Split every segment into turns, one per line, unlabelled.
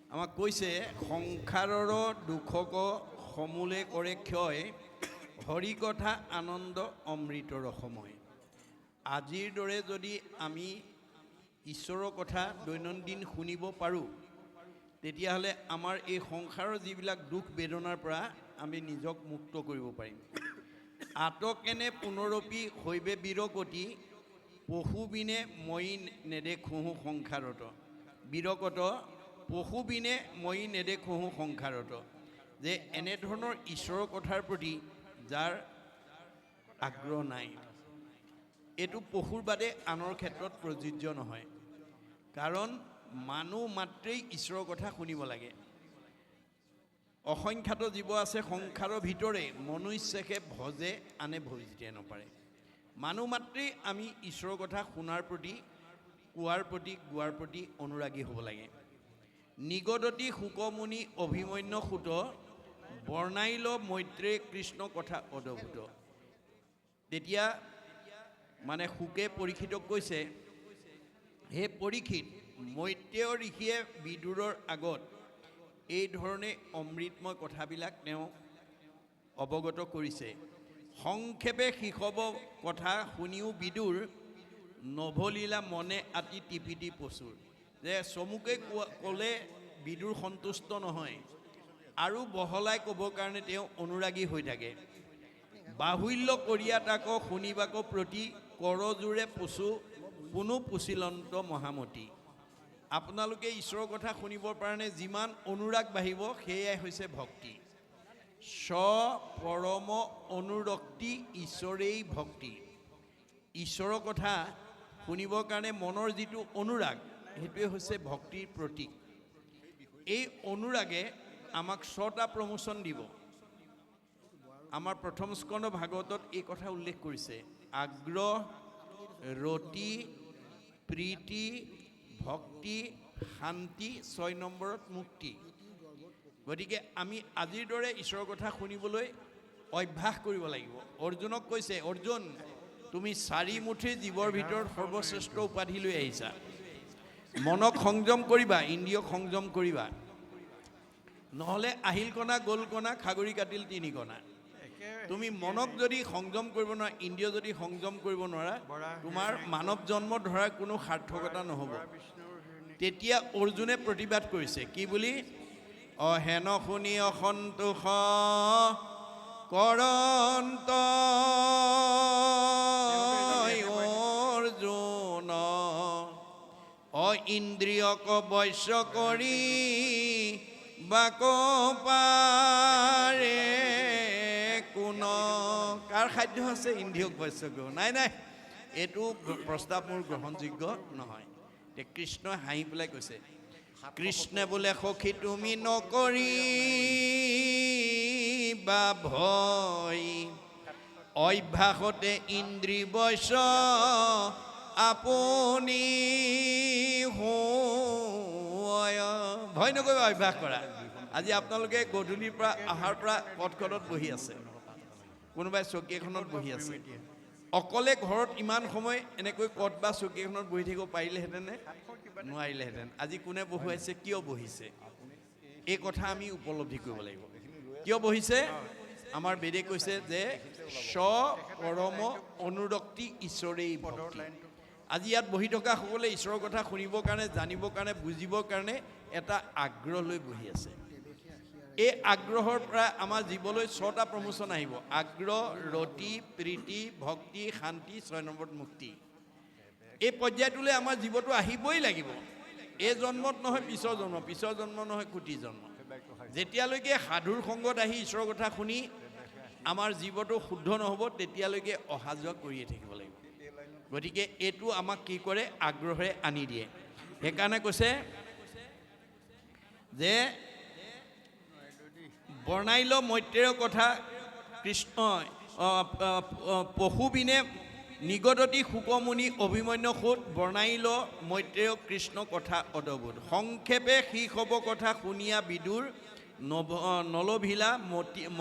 আমাক কৈছে সংসাৰৰ দুখক সমূলে কৰে ক্ষয় হৰি কথা আনন্দ অমৃতৰ সময়। আজিৰ দৰে যদি আমি ঈশ্বৰৰ কথা দৈনন্দিন শুনিব পাৰোঁ তেতিয়াহ'লে আমাৰ এই সংসাৰৰ যিবিলাক দুখ বেদনাৰ পৰা আমি নিজক মুক্ত কৰিব পাৰিম। আটকেনে পুনৰপি হৈবে বিৰকতি পশুবিনে মই নেদেখোঁ সংসাৰত। বিৰকত পশুবিনে মই নেদেখোঁ সংসাৰত। যে এনেধৰণৰ ঈশ্বৰৰ কথাৰ প্ৰতি যাৰ আগ্ৰহ নাই, এইটো পশুৰ বাদে আনৰ ক্ষেত্ৰত প্ৰযোজ্য নহয়। কাৰণ মানুহ মাত্ৰেই ঈশ্বৰৰ কথা শুনিব লাগে। অসংখ্যাত জীৱ আছে সংসাৰৰ ভিতৰে মনুষ্যকে ভজে আনে ভজিতে নপাৰে। মানুহ মাত্ৰেই আমি ঈশ্বৰৰ কথা শুনাৰ প্ৰতি, কোৱাৰ প্ৰতি, গোৱাৰ প্ৰতি অনুৰাগী হ'ব লাগে। নিগদতি শুকমুনি অভিমন্য সুত বৰ্ণাইল মৈত্ৰে কৃষ্ণ কথা অদ্ভুত। তেতিয়া মানে শুকে পৰীক্ষিতক কৈছে, হে পৰীক্ষিত, মৈত্ৰেয় ঋষিয়ে বিদুৰৰ আগত এই ধৰণে অমৃতময় কথাবিলাক তেওঁ অৱগত কৰিছে। সংক্ষেপে শিশৱ কথা শুনিও বিদুৰ নভলীলা মনে আতি টিপিটি প্ৰচুৰ। যে চমুকে ক'লে বিদুৰ সন্তুষ্ট নহয়, আৰু বহলাই ক'বৰ কাৰণে তেওঁ অনুৰাগী হৈ থাকে। বাহুল্য কৰিয়া তাক শুনিবাক প্ৰতি কৰজোৰে পুচু পুনু পুচিলন্ত মহামতী। আপোনালোকে ঈশ্বৰৰ কথা শুনিবৰ কাৰণে যিমান অনুৰাগ বাঢ়িব সেয়াই হৈছে ভক্তি। স্ব পৰম অনুৰক্তি ঈশ্বৰেই ভক্তি। ঈশ্বৰৰ কথা শুনিবৰ কাৰণে মনৰ যিটো অনুৰাগ সেইটোৱে হৈছে ভক্তিৰ প্ৰতীক। এই অনুৰাগে আমাক 6টা প্ৰমোচন দিব। আমাৰ প্ৰথম স্কন্ধ ভাগৱতত এই কথা উল্লেখ কৰিছে। আগ্ৰহ, ৰতি, প্ৰীতি, ভক্তি, শান্তি, 6 নম্বৰত মুক্তি। গতিকে আমি আজিৰ দৰে ঈশ্বৰৰ কথা শুনিবলৈ অভ্যাস কৰিব লাগিব। অৰ্জুনক কৈছে, অৰ্জুন তুমি 4 মুঠি জীৱৰ ভিতৰত সৰ্বশ্ৰেষ্ঠ উপাধি লৈ আহিছা। মনক সংযম কৰিবা, ইন্দ্ৰিয়ক সংযম কৰিবা, নহ'লে আহিল কণা গ'ল কণা খাগৰি কাটিল 3 কণা। তুমি মনক যদি সংযম কৰিব নোৱাৰা, ইন্দ্ৰিয় যদি সংযম কৰিব নোৱাৰা, তোমাৰ মানৱ জন্ম ধৰাৰ কোনো সাৰ্থকতা নহ'ব। তেতিয়া অৰ্জুনে প্ৰতিবাদ কৰিছে কি বুলি? অহেন শুনি অসন্তোষ কৰন্ত অৰ্জুন ইন্দ্ৰিয়ক বশ্য কৰি বাক পাৰে কোন। কাৰ সাধ্য আছে ইন্দ্ৰিয়ক বশ্য কৰিব? নাই নাই, এইটো প্ৰস্তাৱ মোৰ গ্ৰহণযোগ্য নহয়। এতিয়া কৃষ্ণই হাঁহি পেলাই কৈছে, কৃষ্ণে বোলে সখী তুমি নকৰি বা ভয়, অভ্যাসতে ইন্দ্ৰিয় বশ্য আপুনি ভয় নকৰিবা, অভ্যাস কৰা। আজি আপোনালোকে গধূলিৰ পৰা অহাৰ পৰা পথখনত বহি আছে, কোনোবাই চকী এখনত বহি আছে। অকলে ঘৰত ইমান সময় এনেকৈ কত বা চকী এখনত বহি থাকিব পাৰিলেহেঁতেনে? নোৱাৰিলেহেঁতেন। আজি কোনে বহুৱাইছে, কিয় বহিছে, এই কথা আমি উপলব্ধি কৰিব লাগিব। কিয় বহিছে? আমাৰ বেদে কৈছে যে স্ব পৰম অনুৰক্তি ঈশ্বৰেই ভক্তি। আজি ইয়াত বহি থকা সকলে ঈশ্বৰৰ কথা শুনিবৰ কাৰণে, জানিবৰ কাৰণে, বুজিবৰ কাৰণে এটা আগ্ৰহ লৈ বহি আছে। এই আগ্ৰহৰ পৰা আমাৰ জীৱলৈ 6টা প্ৰমোচন আহিব। আগ্ৰহ, ৰতি, প্ৰীতি, ভক্তি, শান্তি, 6 নম্বৰত মুক্তি। এই পৰ্যায়টোলৈ আমাৰ জীৱটো আহিবই লাগিব। এই জন্মত নহয় পিছৰ জন্ম, পিছৰ জন্ম নহয় কোটি জন্ম। যেতিয়ালৈকে সাধুৰ সংগত আহি ঈশ্বৰৰ কথা শুনি আমাৰ জীৱটো শুদ্ধ নহ'ব তেতিয়ালৈকে অহা যোৱা কৰিয়ে থাকিব লাগিব। গতিকে এইটো আমাক কি কৰে? আগ্ৰহেৰে আনি দিয়ে। সেইকাৰণে কৈছে যে বৰ্ণাইল মৈত্ৰেয় কথা কৃষ্ণ পশুবিনে নিগদতি শুকমুনি অভিমন্য সুত বৰ্ণাইল মৈত্ৰেয় কৃষ্ণ কথা অদ্ভুত। সংক্ষেপে শিশৱ কথা শুনিয়া বিদুৰ নলভিলা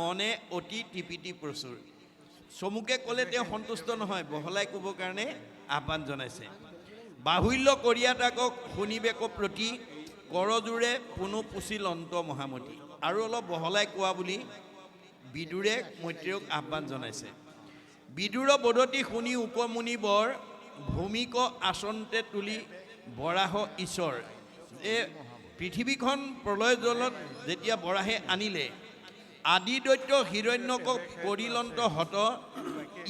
মনে অতি টিপিটি প্ৰচুৰ। চমুকে ক'লে তেওঁ সন্তুষ্ট নহয়, বহলাই ক'বৰ কাৰণে আহ্বান জনাইছে। বাহুল্য কৰিয়া তাকক শুনিবেক প্ৰতি কৰজোৰে পুনু পুছিল অন্ত মহামতি। আৰু অলপ বহলাই কোৱা বুলি বিদুৰে মৈত্ৰেয়ক আহ্বান জনাইছে। বিদুৰ বদতি শুনি উপমুনি বৰ, ভূমিক আসন্তে তুলি বৰাহ ঈশ্বৰ। পৃথিৱীখন প্ৰলয় জলত যেতিয়া বৰাহে আনিলে, আদি দৈত্য হিৰণ্যকক পৰিলন্ত হত,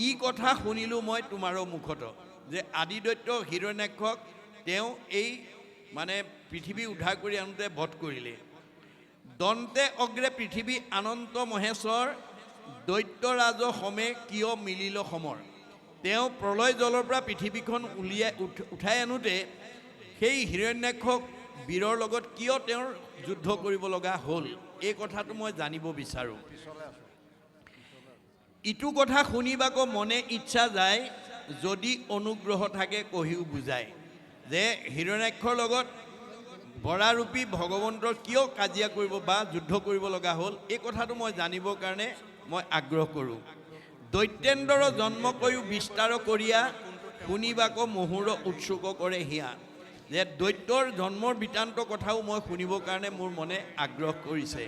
ই কথা শুনিলোঁ মই তোমাৰো মুখত। যে আদি দৈত্য হিৰণ্যাক্ষক তেওঁ এই মানে পৃথিৱী উদ্ধাৰ কৰি আনোতে বধ কৰিলে। দন্তে অগ্ৰে পৃথিৱী আনন্ত মহেশ্বৰ, দৈত্যৰাজ সমে কিয় মিলিল সমৰ। তেওঁ প্ৰলয় জলৰ পৰা পৃথিৱীখন উঠাই আনোতে সেই হিৰণ্যাক্ষক বীৰৰ লগত কিয় তেওঁৰ যুদ্ধ কৰিব লগা হ'ল, এই কথাটো মই জানিব বিচাৰোঁ। ইটো কথা শুনিবাকো মনে ইচ্ছা যায়, যদি অনুগ্ৰহ থাকে কহিও বুজায়। যে হিৰণ্যাক্ষৰ লগত বৰাৰূপী ভগৱন্তৰ কিয় কাজিয়া কৰিব বা যুদ্ধ কৰিব লগা হ'ল, এই কথাটো মই জানিবৰ কাৰণে মই আগ্ৰহ কৰোঁ। দৈত্যেন্দ্ৰৰ জন্ম কৰিও বিস্তাৰ কৰিয়া, শুনিবাকো মহুৰ উৎসুক কৰে হিয়া। যে দৈত্যৰ জন্মৰ বৃত্তান্ত কথাও মই শুনিবৰ কাৰণে মোৰ মনে আগ্ৰহ কৰিছে।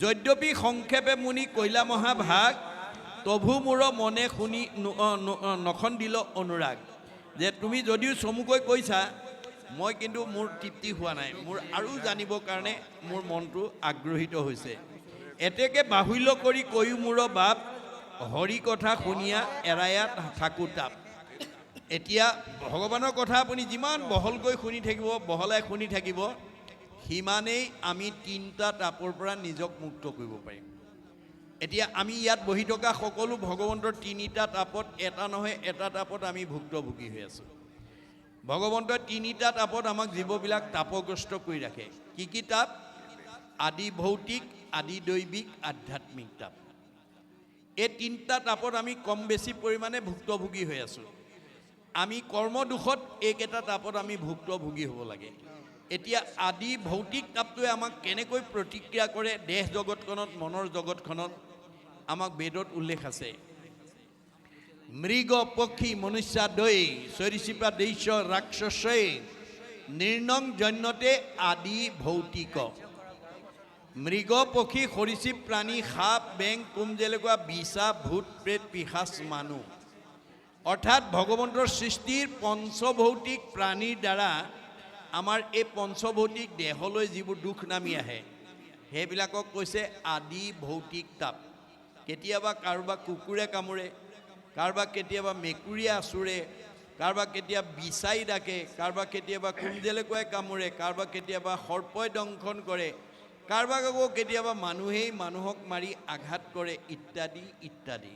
যদ্যপি সংক্ষেপে মুনি কৈলা মহাভাগ, তভু মোৰ মনে শুনি নখন্দিল অনুৰাগ। যে তুমি যদিও চমুকৈ কৈছা, মই কিন্তু মোৰ তৃপ্তি হোৱা নাই, মোৰ আৰু জানিবৰ কাৰণে মোৰ মনটো আগ্ৰহিত হৈছে। এতেকে বাহুল্য কৰি কৈও মোৰ বাপ, হৰি কথা শুনিয়া এৰায়া থাকোঁ তাপ। এতিয়া ভগৱানৰ কথা আপুনি যিমান বহলকৈ শুনি থাকিব, বহলাই শুনি থাকিব, সিমানেই আমি তিনিটা তাপৰ পৰা নিজক মুক্ত কৰিব পাৰিম। এতিয়া আমি ইয়াত বহি থকা সকলো ভগৱন্তৰ তিনিটা তাপত এটা নহয় এটা তাপত আমি ভুক্তভোগী হৈ আছোঁ। ভগৱন্তৰ তিনিটা তাপত আমাক জীৱবিলাক তাপগ্ৰস্ত কৰি ৰাখে। কি কি তাপ? আদি ভৌতিক, আদি দৈবিক, আধ্যাত্মিক তাপ। এই তিনিটা তাপত আমি কম বেছি পৰিমাণে ভুক্তভোগী হৈ আছোঁ। আমি কৰ্মদোষত এইকেইটা তাপত আমি ভুক্তভোগী হ'ব লাগে। এতিয়া আদি ভৌতিক তাপটোৱে আমাক কেনেকৈ প্ৰতিক্ৰিয়া কৰে দেহ জগতখনত, মনৰ জগতখনত, আমাক বেদত উল্লেখ আছে। মৃগ পক্ষী মনুষ্য দৈ, সৰীসৃপা দৈশ্য ৰাক্ষসে, নিৰ্ণং জন্যতে আদি ভৌতিক। মৃগ পক্ষী সৰীসৃপ প্ৰাণী, সাপ বেং কোম যেনেকুৱা বিছা ভূত প্ৰেত পিশাচ মানুহ। অৰ্থাৎ ভগৱন্তৰ সৃষ্টিৰ পঞ্চভৌতিক প্ৰাণীৰ দ্বাৰা আমাৰ এই পঞ্চভৌতিক দেহলৈ যিবোৰ দুখ নামি আহে, সেইবিলাকক কৈছে আদি ভৌতিক তাপ। কেতিয়াবা কাৰোবাক কুকুৰে কামোৰে, কাৰোবাক কেতিয়াবা মেকুৰীয়ে আঁচোৰে, কাৰোবাক কেতিয়াবা বিচাই ডাকে, কাৰোবাক কেতিয়াবা কুমজেলেকুৱাই কামোৰে, কাৰোবাক কেতিয়াবা সৰ্পই দংশন কৰে, কাৰোবাক আকৌ কেতিয়াবা মানুহেই মানুহক মাৰি আঘাত কৰে, ইত্যাদি ইত্যাদি।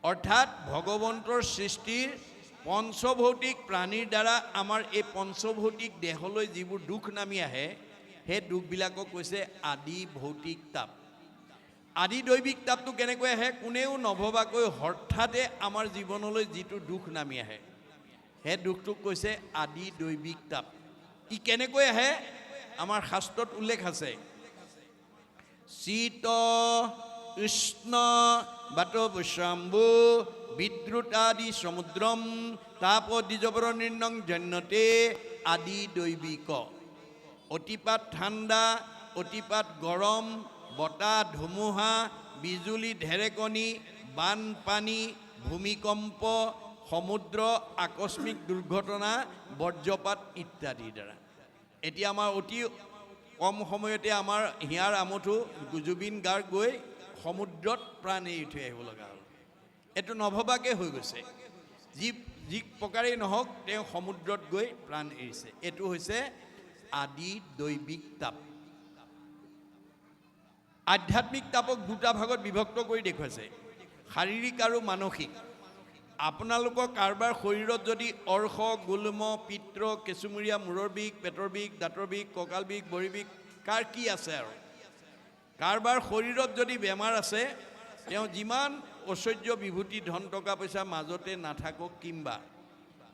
অৰ্থাৎ ভগৱন্তৰ সৃষ্টিৰ পঞ্চভৌতিক প্ৰাণীৰ দ্বাৰা আমাৰ এই পঞ্চভৌতিক দেহলৈ যিবোৰ দুখ নামি আহে, সেই দুখবিলাকক কৈছে আদি ভৌতিক তাপ। আদি দৈবিক তাপটো কেনেকৈ আহে? কোনেও নভবাকৈ হঠাতে আমাৰ জীৱনলৈ যিটো দুখ নামি আহে, সেই দুখটোক কৈছে আদি দৈবিক তাপ। ই কেনেকৈ আহে? আমাৰ শাস্ত্ৰত উল্লেখ আছে। শীত উষ্ণ বাতবশম্ভু বিদ্যুতাদি সমুদ্ৰম, তাপ দ্বিজবৰ নিৰ্ণং জন্যতে আদি দৈবিক। অতিপাত ঠাণ্ডা, অতিপাত গৰম, বতাহ ধুমুহা, বিজুলী ঢেৰেকণি, বানপানী, ভূমিকম্প, সমুদ্ৰ আকস্মিক দুৰ্ঘটনা, বজ্ৰপাত ইত্যাদিৰ দ্বাৰা। এতিয়া আমাৰ অতি কম সময়তে আমাৰ হিয়াৰ আমঠু জুবিন গাৰ্গ গৈ সমুদ্ৰত প্ৰাণ এৰি থৈ আহিব লগা হ'ল। এইটো নভবাকৈ হৈ গৈছে। যি প্ৰকাৰেই নহওক তেওঁ সমুদ্ৰত গৈ প্ৰাণ এৰিছে। এইটো হৈছে আদি দৈবিক তাপ। আধ্যাত্মিক তাপক দুটা ভাগত বিভক্ত কৰি দেখুৱাইছে, শাৰীৰিক আৰু মানসিক। আপোনালোকৰ কাৰোবাৰ শৰীৰত যদি অৰ্শ, গুল্ম, পিত্ৰ, কেঁচুমূৰীয়া, মূৰৰ বিষ, পেটৰ বিষ, দাঁতৰ বিষ, কঁকাল বিষ, ভৰি বিষ, কাৰ কি আছে আৰু কাৰোবাৰ শৰীৰত যদি বেমাৰ আছে, তেওঁ যিমান ঐশ্বৰ্য বিভূতি ধন টকা পইচা মাজতে নাথাকক কিম্বা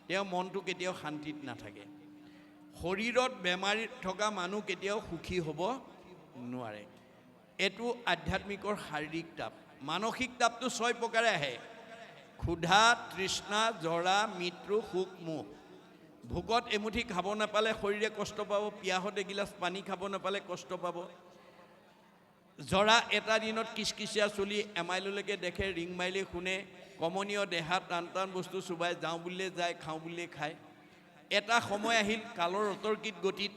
তেওঁ মনটো কেতিয়াও শান্তিত নাথাকে। শৰীৰত বেমাৰী থকা মানুহ কেতিয়াও সুখী হ'ব নোৱাৰে। এইটো আধ্যাত্মিকৰ শাৰীৰিক তাপ। মানসিক তাপটো 6 প্ৰকাৰে আহে। ক্ষুধা, তৃষ্ণা, জৰা, মৃত্যু, শোক, মোহ। ভোকত এমুঠি খাব নাপালে শৰীৰে কষ্ট পাব, পিয়াহত এগিলাচ পানী খাব নাপালে কষ্ট পাব। জৰা এটা দিনত কিচকিচিয়া চলি এমাইললৈকে দেখে, ৰিং মাইলে শুনে, কমনীয় দেহা টান টান বস্তু চুবাই যাওঁ বুলিলে যায়, খাওঁ বুলিলে খায়। এটা সময় আহিল কালৰ অতৰ্কিত গতিত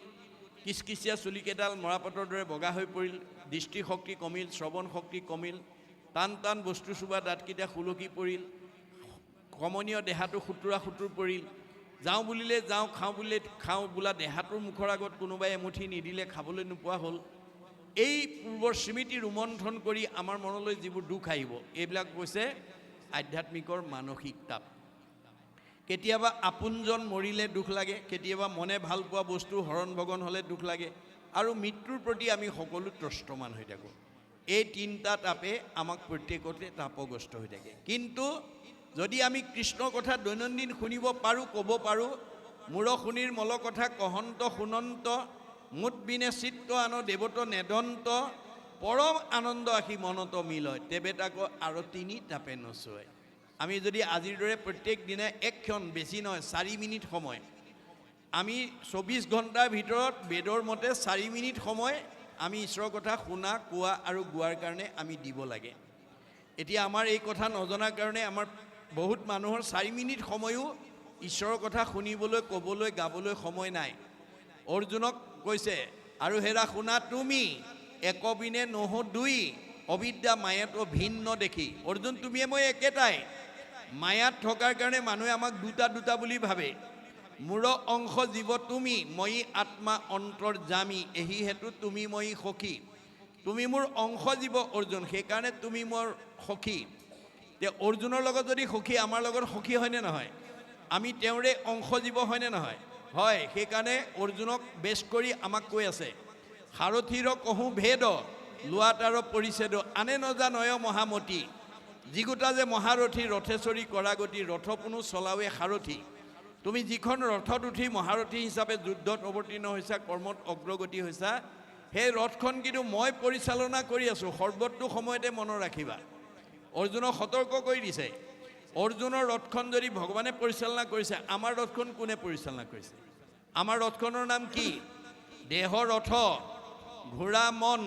কিচকিচিয়া চুলিকেইডাল মৰাপাতৰ দৰে বগা হৈ পৰিল, দৃষ্টিশক্তি কমিল, শ্ৰৱণ শক্তি কমিল, টান টান বস্তু চুবা দাঁতকেইটা সুলকি পৰিল, কমনীয় দেহাটো সুতুৰা সুতুৰ পৰিল। যাওঁ বুলিলে যাওঁ, খাওঁ বুলিলে খাওঁ বোলা দেহাটোৰ মুখৰ আগত কোনোবাই এমুঠি নিদিলে খাবলৈ নোপোৱা হ'ল। এই পূৰ্বৰ স্মৃতি ৰোমন্থন কৰি আমাৰ মনলৈ যিবোৰ দুখ আহিব, এইবিলাক কৈছে আধ্যাত্মিকৰ মানসিক তাপ। কেতিয়াবা আপোনজন মৰিলে দুখ লাগে, কেতিয়াবা মনে ভাল পোৱা বস্তু হৰণ ভগন হ'লে দুখ লাগে, আৰু মৃত্যুৰ প্ৰতি আমি সকলো ত্ৰস্তমান হৈ থাকোঁ। এই তিনিটা তাপে আমাক প্ৰত্যেকতে তাপগ্ৰস্ত হৈ থাকে। কিন্তু যদি আমি কৃষ্ণৰ কথা দৈনন্দিন শুনিব পাৰোঁ, ক'ব পাৰোঁ, মূৰ শুনিৰ মল কথা কহন্ত শুনন্ত, মুঠ বিনে চিত্ত আন দেৱত নেদন্ত, পৰম আনন্দ আহি মনত মিলয়, তেবে তাকো আৰু তিনি তাপে নচয়। আমি যদি আজিৰ দৰে প্ৰত্যেক দিনে এক ক্ষণ, বেছি নহয় 4 মিনিট সময়, আমি 24 ঘণ্টাৰ ভিতৰত বেদৰ মতে 4 মিনিট সময় আমি ঈশ্বৰৰ কথা শুনা, কোৱা আৰু গোৱাৰ কাৰণে আমি দিব লাগে। এতিয়া আমাৰ এই কথা নজনাৰ কাৰণে আমাৰ বহুত মানুহৰ 4 মিনিট সময়ো ঈশ্বৰৰ কথা শুনিবলৈ, ক'বলৈ, গাবলৈ সময় নাই। অৰ্জুনক কৈছে, আৰু হেৰা শুনা তুমি একবিনে নহ দুই, অবিদ্যা মায়াত ভিন্ন দেখি। অৰ্জুন, তুমিয়ে মই একেটাই। মায়াত থকাৰ কাৰণে মানুহে আমাক দুটা দুটা বুলি ভাবে। মূৰ অংশ জীৱ তুমি, মই আত্মা অন্তৰ্যামী, এহি হেতু তুমি মই সখী। তুমি মোৰ অংশ জীৱ অৰ্জুন, সেইকাৰণে তুমি মোৰ সখী। যে অৰ্জুনৰ লগত যদি সখী, আমাৰ লগত সখী হয়নে নহয়? আমি তেওঁৰে অংশ জীৱ হয়নে নহয়? হয়। সেইকাৰণে অৰ্জুনক বেছ কৰি আমাক কৈ আছে, সাৰথীৰ কহোঁ ভেদ, লোৱাতাৰ পৰিছেদ, আনে নজানয় মহামতী। যিগোটা যে মহাৰথী, ৰথেশ্বৰী কৰাগতি, ৰথ কোনো চলাৱে সাৰথী। তুমি যিখন ৰথত উঠি মহাৰথী হিচাপে যুদ্ধত অৱতীৰ্ণ হৈছা, কৰ্মত অগ্ৰগতি হৈছা, সেই ৰথখন কিন্তু মই পৰিচালনা কৰি আছোঁ, সৰ্বতো সময়তে মনত ৰাখিবা। অৰ্জুনক সতৰ্ক কৰি দিছে। অৰ্জুনৰ ৰথখন যদি ভগৱানে পৰিচালনা কৰিছে, আমাৰ ৰথখন কোনে পৰিচালনা কৰিছে? আমাৰ ৰথখনৰ নাম কি? দেহ ৰথ, ঘোঁৰা মন,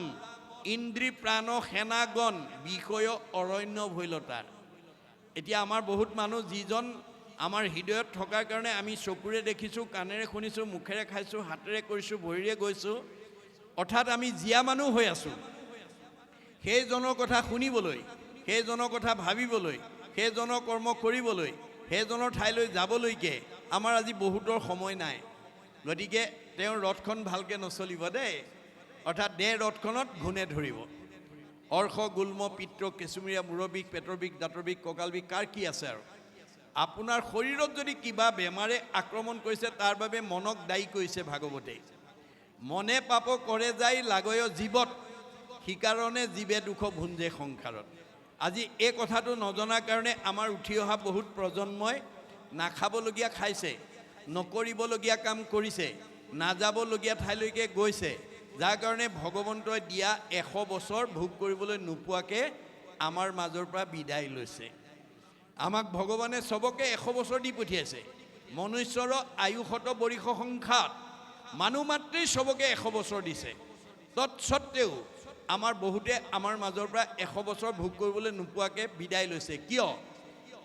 ইন্দ্ৰী প্ৰাণ সেনাগণ, বিষয় অৰণ্য ভৈলতাৰ। এতিয়া আমাৰ বহুত মানুহ যিজন আমাৰ হৃদয়ত থকাৰ কাৰণে আমি চকুৰে দেখিছোঁ, কাণেৰে শুনিছোঁ, মুখেৰে খাইছোঁ, হাতেৰে কৰিছোঁ, ভৰিৰে গৈছোঁ, অৰ্থাৎ আমি জীয়া মানুহ হৈ আছোঁ। সেইজনৰ কথা শুনিবলৈ, সেইজনৰ কথা ভাবিবলৈ, সেইজনৰ কৰ্ম কৰিবলৈ, সেইজনৰ ঠাইলৈ যাবলৈকে আমাৰ আজি বহুতৰ সময় নাই। গতিকে তেওঁৰ ৰথখন ভালকৈ নচলিব দেই। অৰ্থাৎ দেহ ৰথখনত ঘূণে ধৰিব। অৰ্শ গুল্ম পিত্ৰ কেঁচুমীয়া, মূৰৰ বিষ, পেটৰ বিষ, দাঁতৰ বিষ, কঁকাল বিষ, কাৰ কি আছে আৰু? আপোনাৰ শৰীৰত যদি কিবা বেমাৰে আক্ৰমণ কৰিছে, তাৰ বাবে মনক দায়ী কৰিছে ভাগৱতে। মনে পাপ কৰে যায় লাগয় জীৱত, সিকাৰণে জীৱে দুখ ভুঞ্জে সংসাৰত। আজি এই কথাটো নজনাৰ কাৰণে আমাৰ উঠি অহা বহুত প্ৰজন্মই নাখাবলগীয়া খাইছে, নকৰিবলগীয়া কাম কৰিছে, নাযাবলগীয়া ঠাইলৈকে গৈছে, যাৰ কাৰণে ভগৱন্তই দিয়া 100 বছৰ ভোগ কৰিবলৈ নোপোৱাকৈ আমাৰ মাজৰ পৰা বিদায় লৈছে। আমাক ভগৱানে চবকে 100 বছৰ দি পঠিয়াইছে। মনুষ্যৰ আয়ুসত বৰিষ সংখ্যাত, মানুহ মাত্ৰেই চবকে 100 বছৰ দিছে। তৎসত্বেও আমাৰ বহুতে আমাৰ মাজৰ পৰা 100 বছৰ ভোগ কৰিবলৈ নোপোৱাকৈ বিদায় লৈছে। কিয়?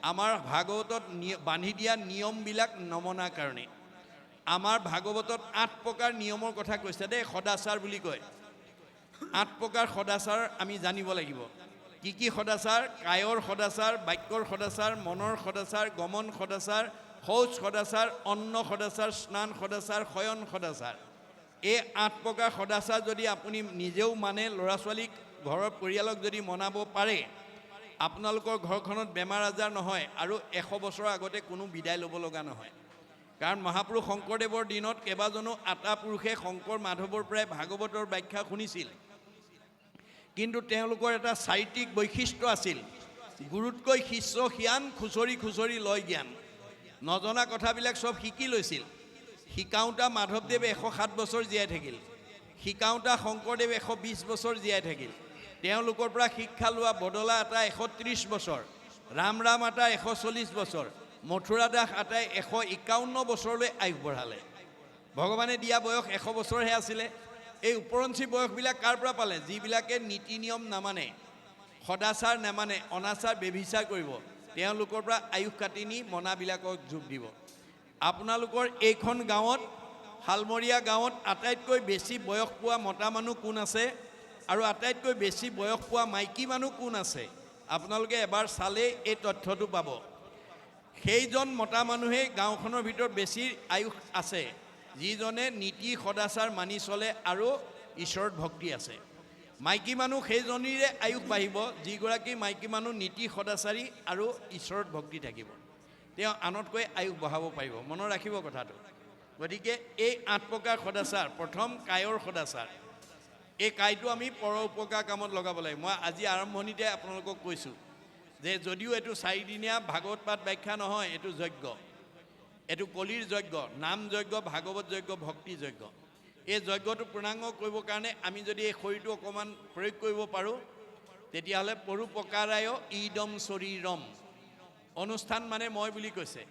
আমাৰ ভাগৱতত বান্ধি দিয়া নিয়মবিলাক নমনাৰ কাৰণে। আমাৰ ভাগৱতত 8 প্ৰকাৰ নিয়মৰ কথা কৈছে দেই, সদাচাৰ বুলি কয়। 8 প্ৰকাৰ সদাচাৰ আমি জানিব লাগিব। কি কি সদাচাৰ? কায়ৰ সদাচাৰ, বাক্যৰ সদাচাৰ, মনৰ সদাচাৰ, গমন সদাচাৰ, শৌচ সদাচাৰ, অন্ন সদাচাৰ, স্নান সদাচাৰ, শয়ন সদাচাৰ। এই 8 প্ৰকাৰ সদাচাৰ যদি আপুনি নিজেও মানে, ল'ৰা ছোৱালীক, ঘৰৰ পৰিয়ালক যদি মনাব পাৰে, আপোনালোকৰ ঘৰখনত বেমাৰ আজাৰ নহয়, আৰু 100 বছৰৰ আগতে কোনো বিদায় ল'ব লগা নহয়। কাৰণ মহাপুৰুষ শংকৰদেৱৰ দিনত কেইবাজনো আটা পুৰুষে শংকৰ মাধৱৰ পৰাই ভাগৱতৰ ব্যাখ্যা শুনিছিল। কিন্তু তেওঁলোকৰ এটা চাৰিত্ৰিক বৈশিষ্ট্য আছিল, গুৰুতকৈ শিষ্য সিয়ান, খুচৰি খুচৰি লয় জ্ঞান। নজনা কথাবিলাক চব শিকি লৈছিল। শিকাওঁতা মাধৱদেৱ 107 বছৰ জীয়াই থাকিল, শিকাওঁতা শংকৰদেৱ 120 বছৰ জীয়াই থাকিল। তেওঁলোকৰ পৰা শিক্ষা লোৱা বদলা এটা 130 বছৰ, ৰাম আটা 140 বছৰ, মথুৰা দাস আটাই 151 বছৰলৈ আয়ুস বঢ়ালে। ভগৱানে দিয়া বয়স 100 বছৰহে আছিলে। এই ওপৰঞ্চি বয়সবিলাক কাৰ পৰা পালে? যিবিলাকে নীতি নিয়ম নামানে, সদাচাৰ নামানে, অনাচাৰ ব্যভিচাৰ কৰিব, তেওঁলোকৰ পৰা আয়ুস কাটি নি মনাবিলাকক যোগ দিব। আপোনালোকৰ এইখন গাঁৱত, শালমৰীয়া গাঁৱত আটাইতকৈ বেছি বয়স পোৱা মতা মানুহ কোন আছে আৰু আটাইতকৈ বেছি বয়স পোৱা মাইকী মানুহ কোন আছে? আপোনালোকে এবাৰ চালেই এই তথ্যটো পাব। সেইজন মতা মানুহেই গাঁওখনৰ ভিতৰত বেছি আয়ুস আছে, যিজনে নীতি সদাচাৰ মানি চলে আৰু ঈশ্বৰৰ ভক্তি আছে। মাইকী মানুহ সেইজনীৰে আয়ুস বাঢ়িব যিগৰাকী মাইকী মানুহ নীতি সদাচাৰী আৰু ঈশ্বৰৰ ভক্তি থাকিব। তেওঁ আনতকৈ আয়ুস বঢ়াব পাৰিব। মনত ৰাখিব কথাটো। গতিকে এই 8 প্ৰকাৰ সদাচাৰ, প্ৰথম কায়ৰ সদাচাৰ। এই কায়টো আমি পৰ উপকাৰ কামত লগাব লাগে। মই আজি আৰম্ভণিতে আপোনালোকক কৈছোঁ যে যদিও এইটো 4 দিনীয়া ভাগৱত পাঠ ব্যাখ্যা নহয়, এইটো যজ্ঞ, এইটো কলিৰ যজ্ঞ, নাম যজ্ঞ, ভাগৱত যজ্ঞ, ভক্তি যজ্ঞ। এই যজ্ঞটো পূৰ্ণাংগ কৰিবৰ কাৰণে আমি যদি এই শৰীৰটো অকণমান প্ৰয়োগ কৰিব পাৰোঁ, তেতিয়াহ'লে পৰোপকাৰায় ইদম শৰীৰম। অনুষ্ঠান মানে মই বুলি কৈছে।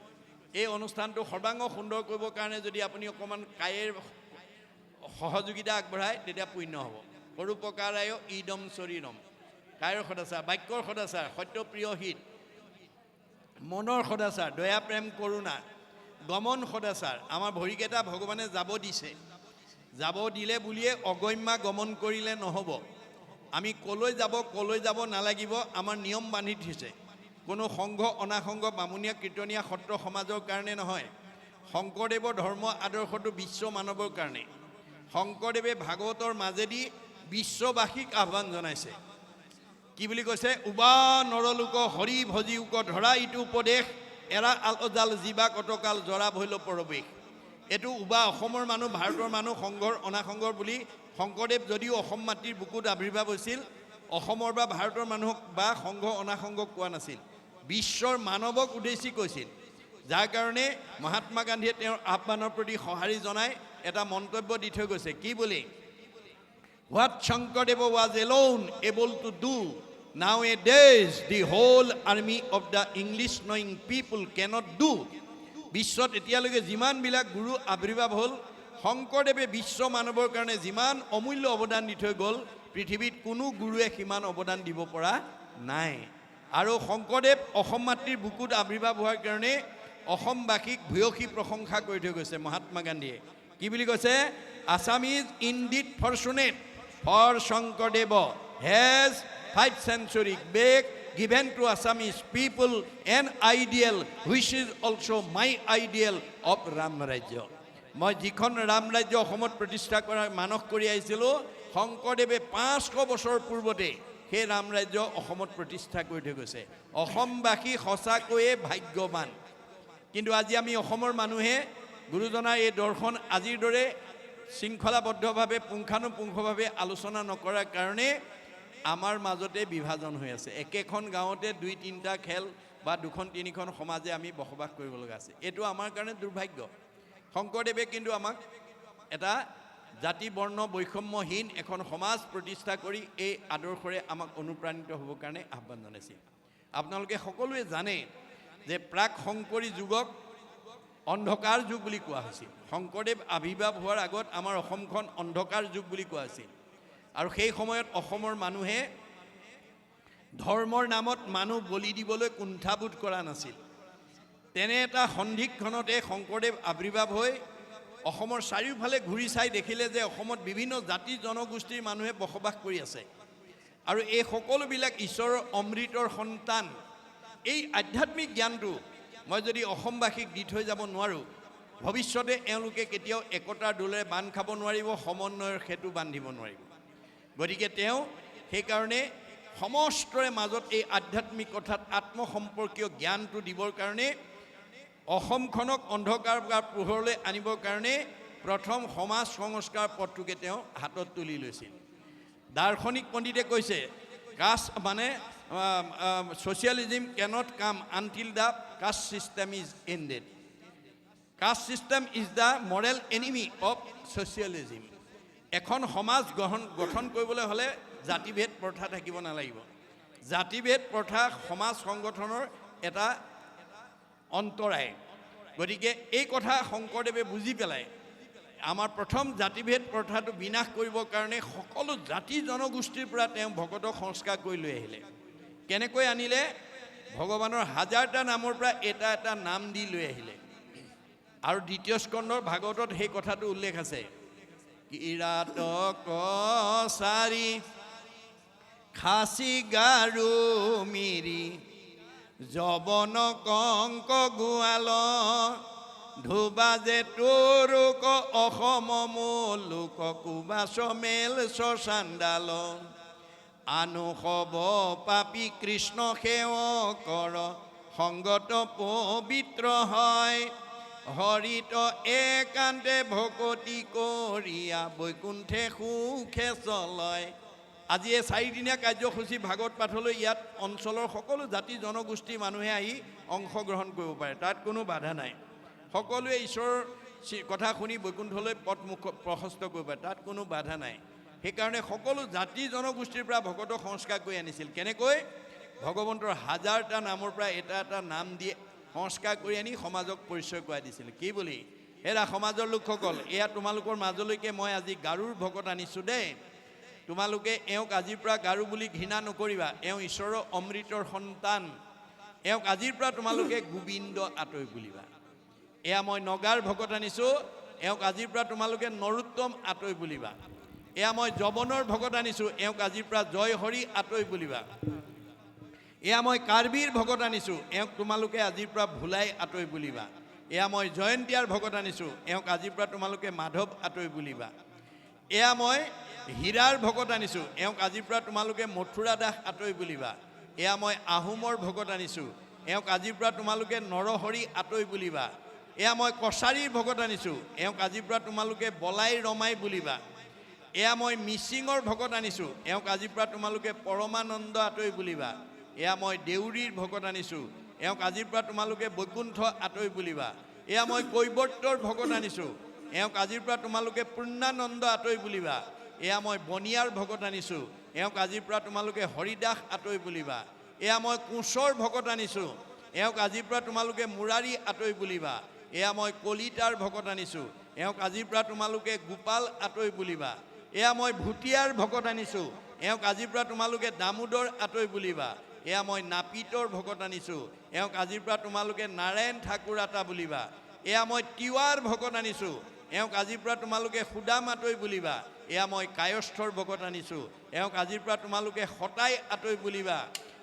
এই অনুষ্ঠানটো সৰ্বাংগ সুন্দৰ কৰিবৰ কাৰণে যদি আপুনি অকণমান কায়েৰ সহযোগিতা আগবঢ়ায়, তেতিয়া পুণ্য হ'ব। পৰোপকাৰায় ইদম শৰীৰম। কায়ৰ সদাচাৰ, বাক্যৰ সদাচাৰ, সত্যপ্ৰিয় হিত, মনৰ সদাচাৰ, দয়া প্ৰেম কৰোণা, গমন সদাচাৰ। আমাৰ ভৰিকেইটা ভগৱানে যাব দিছে, যাব দিলে বুলিয়ে অগম্যা গমন কৰিলে নহ'ব। আমি কলৈ যাব নালাগিব, আমাৰ নিয়ম বান্ধি থৈছে। কোনো সংঘ অনাসংঘ বামুণীয়া কীৰ্তনীয়া সত্ৰ সমাজৰ কাৰণে নহয়। শংকৰদেৱৰ ধৰ্ম আদৰ্শটো বিশ্ব মানৱৰ কাৰণে। শংকৰদেৱে ভাগৱতৰ মাজেদি বিশ্ববাসীক আহ্বান জনাইছে। কি বুলি কৈছে? উবা নৰলোক হৰি ভজিউক ধৰা ইটো উপদেশ, এৰা আলজাল জীৱা কতকাল জৰা ভৈল পৰৱেশ। এইটো উবা অসমৰ মানুহ, ভাৰতৰ মানুহ, সংঘৰ অনাসংঘৰ বুলি শংকৰদেৱ যদিও অসম মাটিৰ বুকুত আৱিৰ্ভাৱ হৈছিল, অসমৰ বা ভাৰতৰ মানুহক বা সংঘ অনাসংঘক কোৱা নাছিল, বিশ্বৰ মানৱক উদ্দেশ্যি কৈছিল। যাৰ কাৰণে মহাত্মা গান্ধীয়ে তেওঁৰ আহ্বানৰ প্ৰতি সঁহাৰি জনাই এটা মন্তব্য দি থৈ গৈছে। কি বুলি? What Shankardev was alone able to do, nowadays the whole army of the English knowing people cannot do. বিশ্বত এতিয়ালৈকে যিমানবিলাক গুৰু আৱিৰ্ভাৱ হ'ল, শংকৰদেৱে বিশ্ব মানৱৰ কাৰণে যিমান অমূল্য অৱদান দি থৈ গ'ল, পৃথিৱীত কোনো গুৰুৱে সিমান অৱদান দিব পৰা নাই। আৰু শংকৰদেৱ অসম মাতৃৰ বুকুত আৱিৰ্ভাৱ হোৱাৰ কাৰণে অসমবাসীক ভূয়সী প্ৰশংসা কৰি থৈ গৈছে মহাত্মা গান্ধীয়ে। কি বুলি কৈছে? Assam is indeed fortunate for Sankardev has 5 centuries back given to Assamese people an ideal which is also my ideal of Ram Rajya. মই যিখন ৰাম ৰাজ্য অসমত প্ৰতিষ্ঠা কৰাৰ মানস কৰি আহিছিলোঁ, শংকৰদেৱে 500 বছৰ পূৰ্বতে সেই ৰাম ৰাজ্য অসমত প্ৰতিষ্ঠা কৰি থৈ গৈছে। অসমবাসী সঁচাকৈয়ে ভাগ্যৱান। কিন্তু আজি আমি অসমৰ মানুহে গুৰুজনাৰ এই দৰ্শন আজিৰ দৰে শৃংখলাবদ্ধভাৱে পুংখানুপুংখভাৱে আলোচনা নকৰাৰ কাৰণে আমাৰ মাজতে বিভাজন হৈ আছে। একেখন গাঁৱতে 2-3টা খেল বা 2-3খন সমাজে আমি বসবাস কৰিব লগা আছে। এইটো আমাৰ কাৰণে দুৰ্ভাগ্য। শংকৰদেৱে কিন্তু আমাক এটা জাতি বৰ্ণ বৈষম্যহীন এখন সমাজ প্ৰতিষ্ঠা কৰি এই আদৰ্শৰে আমাক অনুপ্ৰাণিত হ'বৰ কাৰণে আহ্বান জনাইছিল। আপোনালোকে সকলোৱে জানে যে প্ৰাক শংকৰী যুগক অন্ধকাৰ যুগ বুলি কোৱা হৈছিল। শংকৰদেৱ আৱিৰ্ভাৱ হোৱাৰ আগত আমাৰ অসমখন অন্ধকাৰ যুগ বুলি কোৱা হৈছিল। আৰু সেই সময়ত অসমৰ মানুহে ধৰ্মৰ নামত মানুহ বলি দিবলৈ কুণ্ঠাবোধ কৰা নাছিল। তেনে এটা সন্ধিক্ষণতে শংকৰদেৱ আৱিৰ্ভাৱ হৈ অসমৰ চাৰিওফালে ঘূৰি চাই দেখিলে যে অসমত বিভিন্ন জাতি জনগোষ্ঠীৰ মানুহে বসবাস কৰি আছে আৰু এই সকলোবিলাক ঈশ্বৰৰ অমৃতৰ সন্তান। এই আধ্যাত্মিক জ্ঞানটো মই যদি অসমবাসীক দি থৈ যাব নোৱাৰোঁ, ভৱিষ্যতে এওঁলোকে কেতিয়াও একতাৰ দোলেৰে বান্ধ খাব নোৱাৰিব, সমন্বয়ৰ সেতু বান্ধিব নোৱাৰিব। গতিকে তেওঁ সেইকাৰণে সমস্তৰে মাজত এই আধ্যাত্মিক কথাত আত্মসম্পৰ্কীয় জ্ঞানটো দিবৰ কাৰণে, অসমখনক অন্ধকাৰ বা পোহৰলৈ আনিবৰ কাৰণে প্ৰথম সমাজ সংস্কাৰ পথটোকে তেওঁ হাতত তুলি লৈছিল। দাৰ্শনিক পণ্ডিতে কৈছে কাষ্ট মানে socialism cannot come until the caste system is ended. Caste system is the moral enemy of socialism. এখন সমাজ গঠন কৰিবলৈ হ'লে জাতিভেদ প্ৰথা থাকিব নালাগিব। জাতিভেদ প্ৰথা সমাজ সংগঠনৰ এটা অন্তৰায়। গতিকে এই কথা শংকৰদেৱে বুজি পেলাই আমাৰ প্ৰথম জাতিভেদ প্ৰথাটো বিনাশ কৰিবৰ কাৰণে সকলো জাতি জনগোষ্ঠীৰ পৰা তেওঁ ভকতক সংস্কাৰ কৰি লৈ আহিলে। কেনেকৈ আনিলে? ভগৱানৰ হাজাৰটা নামৰ পৰা এটা এটা নাম দি লৈ আহিলে। আৰু দ্বিতীয় স্কন্ধৰ ভাগৱতত সেই কথাটো উল্লেখ আছে। কিৰাতক চাৰি খাচী গাৰু মিৰি যবন কংক গোৱাল ধুবাজে তোৰুক অসম লোক কুবাচ মেল চাণ্ডাল আনু সব পাপী কৃষ্ণ সেৱকৰ সংগত পবিত্ৰ হয় হৰিত একান্তে ভকতি কৰিয়া বৈকুণ্ঠে সুখে চলয়। আজি এই 4 দিনীয়া কাৰ্যসূচী ভাগৱত পাঠলৈ ইয়াত অঞ্চলৰ সকলো জাতি জনগোষ্ঠীৰ মানুহে আহি অংশগ্ৰহণ কৰিব পাৰে, তাত কোনো বাধা নাই। সকলোৱে ঈশ্বৰৰ কথা শুনি বৈকুণ্ঠলৈ পথ প্ৰশস্ত কৰিব পাৰে, তাত কোনো বাধা নাই। সেইকাৰণে সকলো জাতি জনগোষ্ঠীৰ পৰা ভকতক সংস্কাৰ কৰি আনিছিল। কেনেকৈ? ভগৱন্তৰ হাজাৰটা নামৰ পৰা এটা এটা নাম দিয়ে সংস্কাৰ কৰি আনি সমাজক পৰিচয় কৰাই দিছিল। কি বুলি? হেৰা সমাজৰ লোকসকল, এয়া তোমালোকৰ মাজলৈকে মই আজি গাৰুৰ ভকত আনিছোঁ দেই। তোমালোকে এওঁক আজিৰ পৰা গাৰু বুলি ঘৃণা নকৰিবা, এওঁ ঈশ্বৰৰ অমৃতৰ সন্তান। এওঁক আজিৰ পৰা তোমালোকে গোবিন্দ আঁতৰি বুলিবা। এয়া মই নগাৰ ভকত আনিছোঁ, এওঁক আজিৰ পৰা তোমালোকে নৰোত্তম আঁতৰি বুলিবা। এয়া মই যৱনৰ ভকত আনিছোঁ, এওঁক আজিৰ পৰা জয় হৰি আঁতৰি বুলিবা। এয়া মই কাৰ্বিৰ ভকত আনিছোঁ, এওঁক তোমালোকে আজিৰ পৰা ভোলাই আঁতৰি বুলিবা। এয়া মই জয়ন্তীয়াৰ ভকত আনিছোঁ, এওঁক আজিৰ পৰা তোমালোকে মাধৱ আঁতৰি বুলিবা। এয়া মই হীৰাৰ ভকত আনিছোঁ, এওঁক আজিৰ পৰা তোমালোকে মথুৰা দাস আঁতৰি বুলিবা। এয়া মই আহোমৰ ভকত আনিছোঁ, এওঁক আজিৰ পৰা তোমালোকে নৰহৰি আঁতৰি বুলিবা। এয়া মই কছাৰীৰ ভকত আনিছোঁ, এওঁক আজিৰ পৰা তোমালোকে বলাই ৰমাই বুলিবা। এয়া মই মিচিঙৰ ভকত আনিছোঁ, এওঁক আজিৰ পৰা তোমালোকে পৰমানন্দ আঁতৰি বুলিবা। এয়া মই দেউৰীৰ ভকত আনিছোঁ, এওঁক আজিৰ পৰা তোমালোকে বৈকুণ্ঠ আঁতৰি বুলিবা। এয়া মই কৈৱৰ্তৰ ভকত আনিছোঁ, এওঁক আজিৰ পৰা তোমালোকে পূৰ্ণানন্দ আঁতৰি বুলিবা। এয়া মই বনিয়াৰ ভকত আনিছোঁ, এওঁক আজিৰ পৰা তোমালোকে হৰিদাস আঁতৰি বুলিবা। এয়া মই কোঁচৰ ভকত আনিছোঁ, এওঁক আজিৰ পৰা তোমালোকে মুৰাৰী আঁতৰি বুলিবা। এয়া মই কলিতাৰ ভকত আনিছোঁ, এওঁক আজিৰ পৰা তোমালোকে গোপাল আঁতৰি বুলিবা। এয়া মই ভুটীয়াৰ ভকত আনিছোঁ, এওঁক আজিৰ পৰা তোমালোকে দামোদৰ আঁতৰি বুলিবা। এয়া মই নাপিতৰ ভকত আনিছোঁ, এওঁক আজিৰ পৰা তোমালোকে নাৰায়ণ ঠাকুৰ আতা বুলিবা। এয়া মই তিৱাৰ ভকত আনিছোঁ, এওঁক আজিৰ পৰা তোমালোকে সুদাম আঁতৰি বুলিবা। এয়া মই কায়স্থৰ ভকত আনিছোঁ, এওঁক আজিৰ পৰা তোমালোকে সতাই আঁতৰি বুলিবা।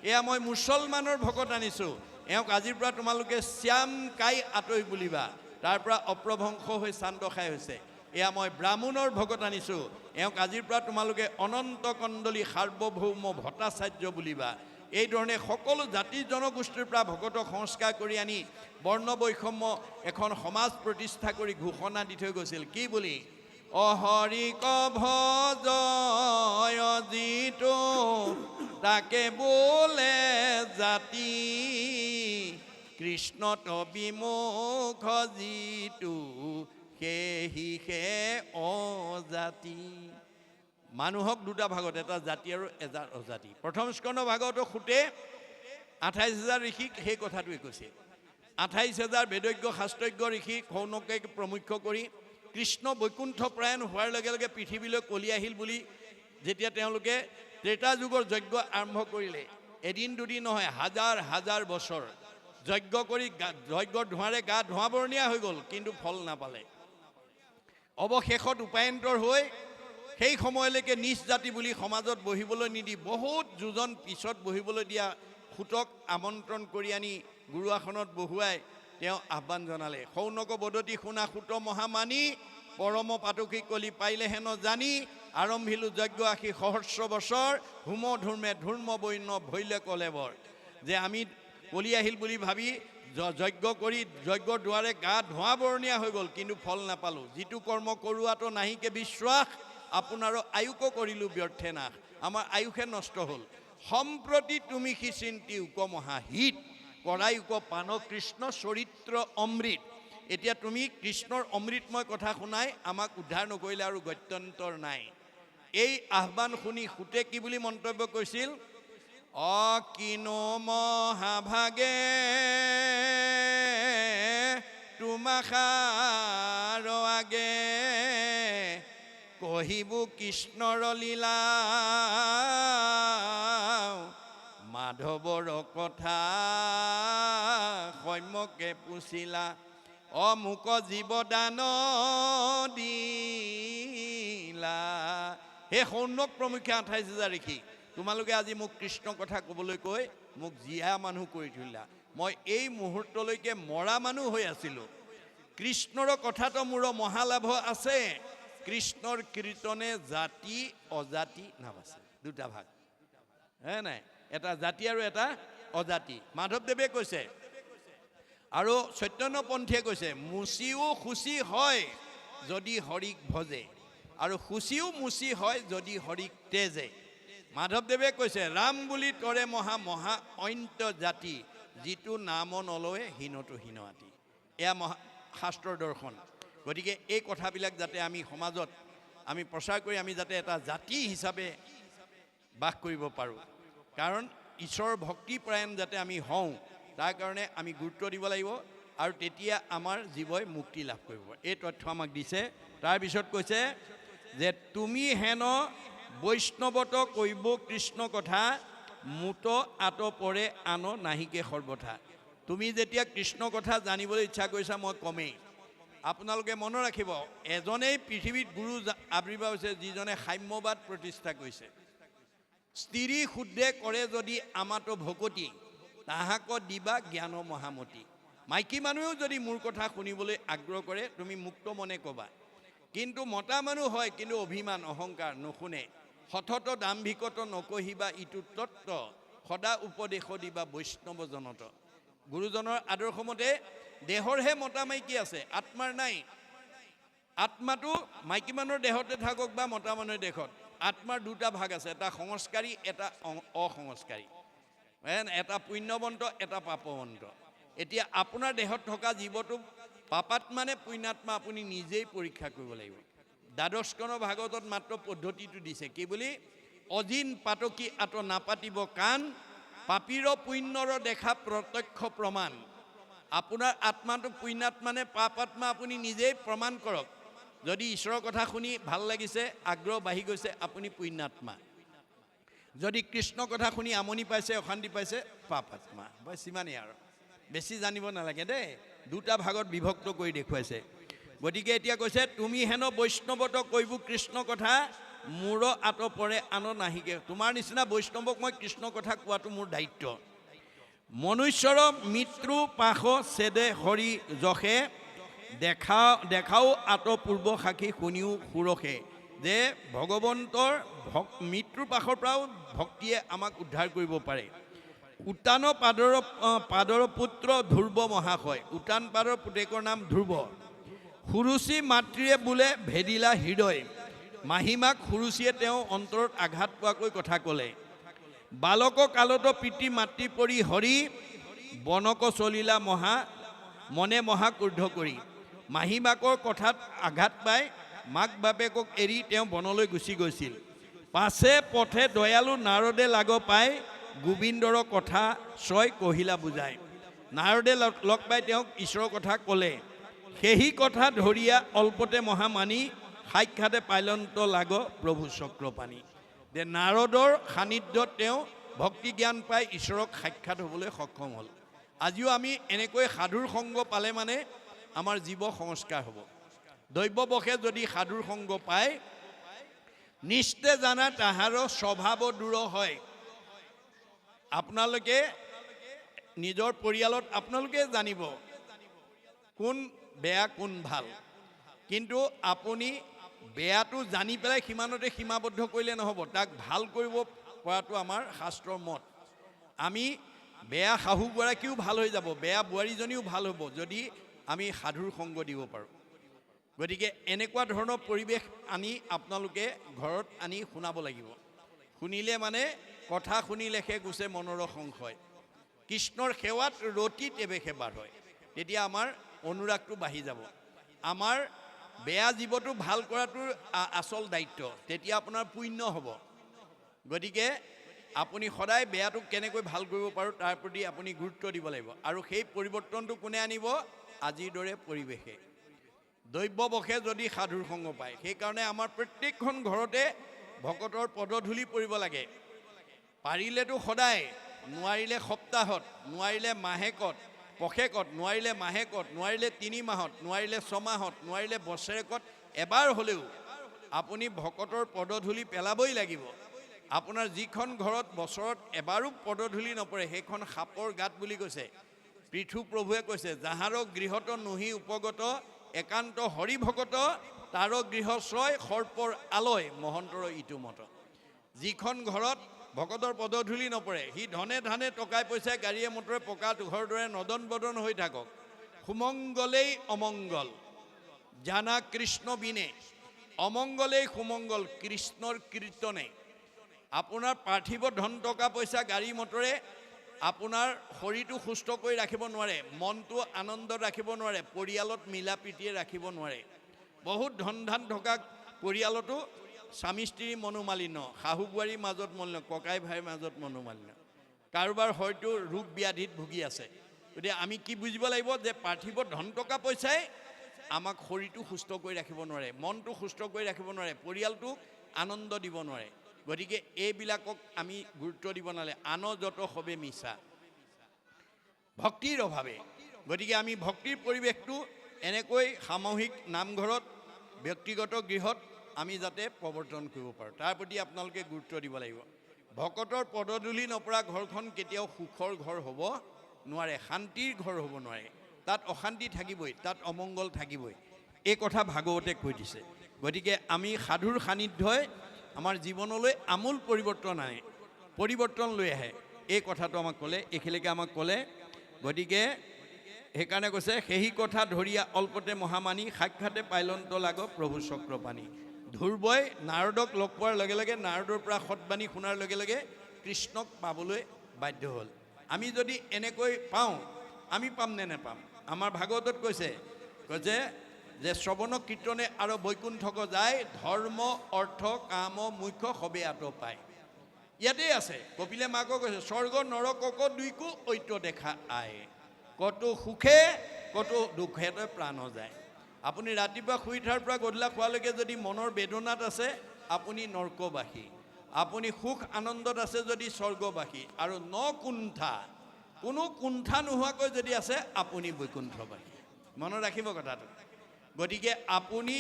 এয়া মই মুছলমানৰ ভকত আনিছোঁ, এওঁক আজিৰ পৰা তোমালোকে শ্যাম কাই আঁতৰি বুলিবা। তাৰ পৰা অপ্ৰভংশ হৈ চান্দ খাই হৈছে। এয়া মই ব্ৰাহ্মণৰ ভকত আনিছোঁ, এওঁক আজিৰ পৰা তোমালোকে অনন্ত কণ্ডলী সাৰ্বভৌম ভট্টাচাৰ্য বুলিবা। এইধৰণে সকলো জাতি জনগোষ্ঠীৰ পৰা ভকতক সংস্কাৰ কৰি আনি বৰ্ণ বৈষম্য এখন সমাজ প্ৰতিষ্ঠা কৰি ঘোষণা দি থৈ গৈছিল। কি বুলি? অহৰিক ভজয় যিটো তাকে বোলে জাতি কৃষ্ণত বিমুখ যিটো সেহিহে অজাতি। মানুহক দুটা ভাগত, এটা জাতি আৰু এটা অজাতি। প্ৰথম স্কন্ধ ভাগৱত সুতে 28,000 ঋষিক সেই কথাটোৱে কৈছে। 28,000 বেদজ্ঞ শাস্ত্ৰজ্ঞ ঋষি সৌনকে প্ৰমুখ্য কৰি কৃষ্ণ বৈকুণ্ঠ প্ৰায়ণ হোৱাৰ লগে লগে পৃথিৱীলৈ কলি আহিল বুলি যেতিয়া তেওঁলোকে ত্ৰেতা যুগৰ যজ্ঞ আৰম্ভ কৰিলে, এদিন দুদিন নহয়, হাজাৰ হাজাৰ বছৰ যজ্ঞ কৰি যজ্ঞৰ ধোঁৱাৰে গা ধোঁৱাবৰণীয়া হৈ গ'ল, কিন্তু ফল নাপালে। অৱশেষত উপায়ন্তৰ হৈ সেই সময়লৈকে নিজ জাতি বুলি সমাজত বহিবলৈ নিদি বহুত যোজন পিছত বহিবলৈ দিয়া সুতক আমন্ত্ৰণ কৰি আনি গুৰু আসনত বহুৱাই তেওঁ আহ্বান জনালে। সৌনক বদতি শুনা সুত মহামানী পৰম পাতকী কলি পাইলে হেন জানি আৰম্ভিলো যজ্ঞ আশী সহস্ৰ বছৰ হোম ধূৰ্মে ধূৰ্ম বৈন্য ভৈলে কলেবৰ। যে আমি কলি আহিল বুলি ভাবি যজ্ঞ কৰি যজ্ঞৰ দুৱাৰে গা ধোঁৱাবৰণীয়া হৈ গ'ল, কিন্তু ফল নাপালোঁ। যিটো কৰ্ম কৰোৱাটো নাহিকে বিশ্বাস আপোনাৰো আয়ুকো কৰিলোঁ ব্যৰ্থে নাশ। আমাৰ আয়ুষে নষ্ট হ'ল। সম্প্ৰতি তুমি সি চিন্তি উক মহাহিত কৰাই উক পান কৃষ্ণ চৰিত্ৰ অমৃত। এতিয়া তুমি কৃষ্ণৰ অমৃতময় কথা শুনাই আমাক উদ্ধাৰ নকৰিলে আৰু গত্যন্তৰ নাই। এই আহ্বান শুনি সুতে কি বুলি মন্তব্য কৰিছিল? অকিনো মহাভাগে তোমাষাৰ আগে কহিবু কৃষ্ণৰ লীলা মাধৱৰ কথা সম্যকে পুছিলা অমুক জীৱদান দিলা। সেই সৌনক প্ৰমুখ্যে 28,000 ঋষি তোমালোকে আজি মোক কৃষ্ণ কথা ক'বলৈ কৈ মোক জীয়া মানুহ কৰি তুলিলা। মই এই মুহূৰ্তলৈকে মৰা মানুহ হৈ আছিলোঁ। কৃষ্ণৰ কথাটো মোৰ মহালাভ আছে। কৃষ্ণৰ কীৰ্তনে জাতি অজাতি নাম আছে, দুটা ভাগ হে নাই, এটা জাতি আৰু এটা অজাতি। মাধৱদেৱে কৈছে আৰু চৈতন্যপন্থীয়ে কৈছে মুচিও শুচি হয় যদি হৰিক ভজে আৰু শুচিও মুচি হয় যদি হৰিক তেজে। মাধৱদেৱে কৈছে ৰাম বুলি তৰে মহা মহা অন্ত জাতি যিটো নাম নলয়ে হীনতো হীন আতি। এয়া শাস্ত্ৰৰ দৰ্শন। গতিকে এই কথাবিলাক যাতে আমি সমাজত আমি প্ৰচাৰ কৰি আমি যাতে এটা জাতি হিচাপে বাস কৰিব পাৰোঁ, কাৰণ ঈশ্বৰৰ ভক্তিপৰায়ণ যাতে আমি হওঁ তাৰ কাৰণে আমি গুৰুত্ব দিব লাগিব আৰু তেতিয়া আমাৰ জীৱই মুক্তি লাভ কৰিব। এই তথ্য আমাক দিছে। তাৰপিছত কৈছে যে তুমি হেন বৈষ্ণৱত কৈব কৃষ্ণ কথা মুত আত পৰে আন নাহিকে সৰ্বথা। তুমি যেতিয়া কৃষ্ণ কথা জানিবলৈ ইচ্ছা কৰিছা মই কমেই। আপোনালোকে মনত ৰাখিব এজনেই পৃথিৱীত গুৰু আৱিৰ্ভাৱ হৈছে যিজনে সাম্যবাদ প্ৰতিষ্ঠা কৰিছে। স্ত্ৰী শুদ্ধে কৰে যদি আমাতো ভকতি তাহাক দিবা জ্ঞান মহামতি। মাইকী মানুহেও যদি মোৰ কথা শুনিবলৈ আগ্ৰহ কৰে তুমি মুক্ত মনে ক'বা। কিন্তু মতা মানুহ হয় কিন্তু অভিমান অহংকাৰ নুশুনে। সঠত দাম্ভিকত নকহিবা ইটো তত্ত্ব সদা উপদেশ দিবা বৈষ্ণৱ জনত। গুৰুজনৰ আদৰ্শ মতে দেহৰহে মতা মাইকী আছে, আত্মাৰ নাই। আত্মাটো মাইকী মানুহৰ দেহতে থাকক বা মতা মানুহৰ দেহত, আত্মাৰ দুটা ভাগ আছে, এটা সংস্কাৰী এটা অসংস্কাৰী, এটা পুণ্যৱন্ত এটা পাপৱন্ত। এতিয়া আপোনাৰ দেহত থকা জীৱটো পাপাত্মা নে পুণ্যাত্মা আপুনি নিজেই পৰীক্ষা কৰিব লাগিব। দ্বাদশ স্কন্ধ ভাগৱতত মাত্ৰ পদ্ধতিটো দিছে কি বুলি, অজিন পাতকী আত নাপাতিব কাণ পাপীৰ পুণ্যৰ দেখা প্ৰত্যক্ষ প্ৰমাণ। আপোনাৰ আত্মাটো পুণ্যাত্মা নে পাপ আত্মা আপুনি নিজেই প্ৰমাণ কৰক। যদি ঈশ্বৰৰ কথা শুনি ভাল লাগিছে আগ্ৰহ বাঢ়ি গৈছে আপুনি পুণ্যাত্মা। যদি কৃষ্ণ কথা শুনি আমনি পাইছে অশান্তি পাইছে পাপ আত্মা। বছ সিমানেই আৰু বেছি জানিব নালাগে দেই। দুটা ভাগত বিভক্ত কৰি দেখুৱাইছে। গতিকে এতিয়া কৈছে তুমি হেন বৈষ্ণৱত কৈব কৃষ্ণ কথা মূৰ আত পৰে আন নাহিকে। তোমাৰ নিচিনা বৈষ্ণৱক মই কৃষ্ণ কথা কোৱাটো মোৰ দায়িত্ব। মনুষ্যৰ মৃত্যু পাশ ছেদে হৰি যশে দেখাও আত পূৰ্ব সাক্ষী শুনিও সুৰসে। যে ভগৱন্তৰ মৃত্যুৰ পাশৰ পৰাও ভক্তিয়ে আমাক উদ্ধাৰ কৰিব পাৰে। উত্তান পাদৰ পুত্ৰ ধ্ৰুৱ মহাশয়। উত্তান পাদৰ পুতেকৰ নাম ধ্ৰুৱ। সুৰুচি মাতৃয়ে বোলে ভেদিলা হৃদয়। মাহীমাক সুৰুচিয়ে তেওঁ অন্তৰত আঘাত পোৱাকৈ কথা ক'লে। বালক কালত পিতৃ মাতৃ পৰি হৰি বনক চলিলা মনে মহা ক্ৰোধ কৰি। মাহীমাকৰ কথাত আঘাত পাই মাক বাপেকক এৰি তেওঁ বনলৈ গুচি গৈছিল। পাছে পথে দয়ালু নাৰদে লাগ পাই গোবিন্দৰ কথা ছয় কহিলা বুজাই। নাৰদে লগ পাই তেওঁক ঈশ্বৰৰ কথা ক'লে। সেই কথা ধৰিয়া অল্পতে মহামানী সাক্ষাতে পাইলন্ত লাগ প্ৰভু চক্ৰপাণী। যে নাৰদৰ সান্নিধ্যত তেওঁ ভক্তি জ্ঞান পাই ঈশ্বৰক সাক্ষাৎ হ'বলৈ সক্ষম হ'ল। আজিও আমি এনেকৈ সাধুৰ সংগ পালে মানে আমাৰ জীৱ সংস্কাৰ হ'ব। দৈৱবশে যদি সাধুৰ সংগ পায় নিশ্চে জানা তাহাৰ স্বভাৱ দূৰ হয়। আপোনালোকে নিজৰ পৰিয়ালত আপোনালোকে জানিব কোন বেয়া কোন ভাল। কিন্তু আপুনি বেয়াটো জানি পেলাই সিমানতে সীমাবদ্ধ কৰিলে নহ'ব, তাক ভাল কৰিব পৰাটো আমাৰ শাস্ত্ৰৰ মত। আমি বেয়া শাহুগৰাকীও ভাল হৈ যাব, বেয়া বোৱাৰীজনীও ভাল হ'ব যদি আমি সাধুৰ সংগ দিব পাৰোঁ। গতিকে এনেকুৱা ধৰণৰ পৰিৱেশ আনি আপোনালোকে ঘৰত আনি শুনাব লাগিব। শুনিলে মানে কথা শুনিলেহে গুচে মনৰ সংশয়। কৃষ্ণৰ সেৱাত ৰতি তেৱে সেৱাৰ হয়। তেতিয়া আমাৰ অনুৰাগটো বাঢ়ি যাব। আমাৰ বেয়া জীৱটো ভাল কৰাটো আচল দায়িত্ব, তেতিয়া আপোনাৰ পুণ্য হ'ব। গতিকে আপুনি সদায় বেয়াটোক কেনেকৈ ভাল কৰিব পাৰোঁ তাৰ প্ৰতি আপুনি গুৰুত্ব দিব লাগিব। আৰু সেই পৰিৱৰ্তনটো কোনে আনিব? আজিৰ দৰে পৰিৱেশে দৈব্যবশে যদি সাধুৰ সংগ পায়। সেইকাৰণে আমাৰ প্ৰত্যেকখন ঘৰতে ভকতৰ পদধূলি পৰিব লাগে। পাৰিলেতো সদায়, নোৱাৰিলে সপ্তাহত, নোৱাৰিলে মাহেকত, পষেকত, নোৱাৰিলে মাহেকত, নোৱাৰিলে 3 মাহত, নোৱাৰিলে 6 মাহত, নোৱাৰিলে বছৰেকত এবাৰ হ'লেও আপুনি ভকতৰ পদধূলি পেলাবই লাগিব। আপোনাৰ যিখন ঘৰত বছৰত এবাৰো পদধূলি নপৰে সেইখন সাপৰ গাত বুলি কৈছে। পৃথু প্ৰভুৱে কৈছে, যাহাৰ গৃহত নহি উপগত একান্ত হৰি ভকত, তাৰ গৃহ ছয় সৰ্পৰ আলয় মহন্তৰ ইটো মত। যিখন ঘৰত ভকতৰ পদধূলি নপৰে সি ধনে ধানে টকাই পইচাই গাড়ীয়ে মটৰে পকা ঘৰ দৰে নদন বদন হৈ থাকক, সুমংগলেই অমংগল জানা কৃষ্ণ বিনে। অমংগলেই সুমংগল কৃষ্ণৰ কীৰ্তনে। আপোনাৰ পাৰ্থিৱ ধন টকা পইচা গাড়ী মটৰে আপোনাৰ শৰীৰটো সুস্থ কৰি ৰাখিব নোৱাৰে, মনটো আনন্দত ৰাখিব নোৱাৰে, পৰিয়ালত মিলা প্ৰীতিয়ে ৰাখিব নোৱাৰে। বহুত ধন ধান থকা পৰিয়ালতো স্বামী স্ত্ৰীৰ মনোমালিন্য, শাহু বোৱাৰীৰ মাজত মলিন্য, ককাই ভাইৰ মাজত মনোমালিন্য, কাৰোবাৰ হয়তো ৰোগ ব্যাধিত ভুগি আছে। গতিকে আমি কি বুজিব লাগিব যে পাৰ্থিৱ ধন টকা পইচাই আমাক শৰীৰটো সুস্থ কৰি ৰাখিব নোৱাৰে, মনটো সুস্থ কৰি ৰাখিব নোৱাৰে, পৰিয়ালটোক আনন্দ দিব নোৱাৰে। গতিকে এইবিলাকক আমি গুৰুত্ব দিব নালাগে। আন যত সবে মিছা ভক্তিৰ অভাৱে। গতিকে আমি ভক্তিৰ পৰিৱেশটো এনেকৈ সামূহিক নামঘৰত, ব্যক্তিগত গৃহত আমি যাতে প্ৰৱৰ্তন কৰিব পাৰোঁ, তাৰ প্ৰতি আপোনালোকে গুৰুত্ব দিব লাগিব। ভকতৰ পদধূলি নপৰা ঘৰখন কেতিয়াও সুখৰ ঘৰ হ'ব নোৱাৰে, শান্তিৰ ঘৰ হ'ব নোৱাৰে। তাত অশান্তি থাকিবই, তাত অমংগল থাকিবই। এই কথা ভাগৱতে কৈ দিছে। গতিকে আমি সাধুৰ সান্নিধ্যই আমাৰ জীৱনলৈ আমূল পৰিৱৰ্তন আনে, পৰিৱৰ্তন লৈ আহে। এই কথাটো আমাক ক'লে, এইখিনিকে আমাক ক'লে। গতিকে সেইকাৰণে কৈছে, সেই কথা ধৰিয়া অল্পতে মহামানী, সাক্ষাতে পাইলন্ত লাগ প্ৰভু চক্ৰপাণী। ধ্ৰুৱই নাৰদক লগ পোৱাৰ লগে লগে, নাৰদৰ পৰা সৎবাণী শুনাৰ লগে লগে কৃষ্ণক পাবলৈ বাধ্য হ'ল। আমি যদি এনেকৈ পাওঁ, আমি পাম নে নেপাম? আমাৰ ভাগৱতত কৈছে যে শ্ৰৱণ কীৰ্তনে আৰু বৈকুণ্ঠক যায়, ধৰ্ম অৰ্থ কাম মুখ্য সবে আত পায়। ইয়াতেই আছে। কপিলে মাকক কৈছে, স্বৰ্গ নৰকক দুইকো ঐক্য দেখা আয়, কতো সুখে কতো দুখেতে প্ৰাণ যায়। আপুনি ৰাতিপুৱা শুই উঠাৰ পৰা গধূলা খোৱালৈকে যদি মনৰ বেদনাত আছে আপুনি নৰকবাসী, আপুনি সুখ আনন্দত আছে যদি স্বৰ্গবাসী, আৰু ন কুণ্ঠা, কোনো কুণ্ঠা নোহোৱাকৈ যদি আছে আপুনি বৈকুণ্ঠবাসী। মনত ৰাখিব কথাটো। গতিকে আপুনি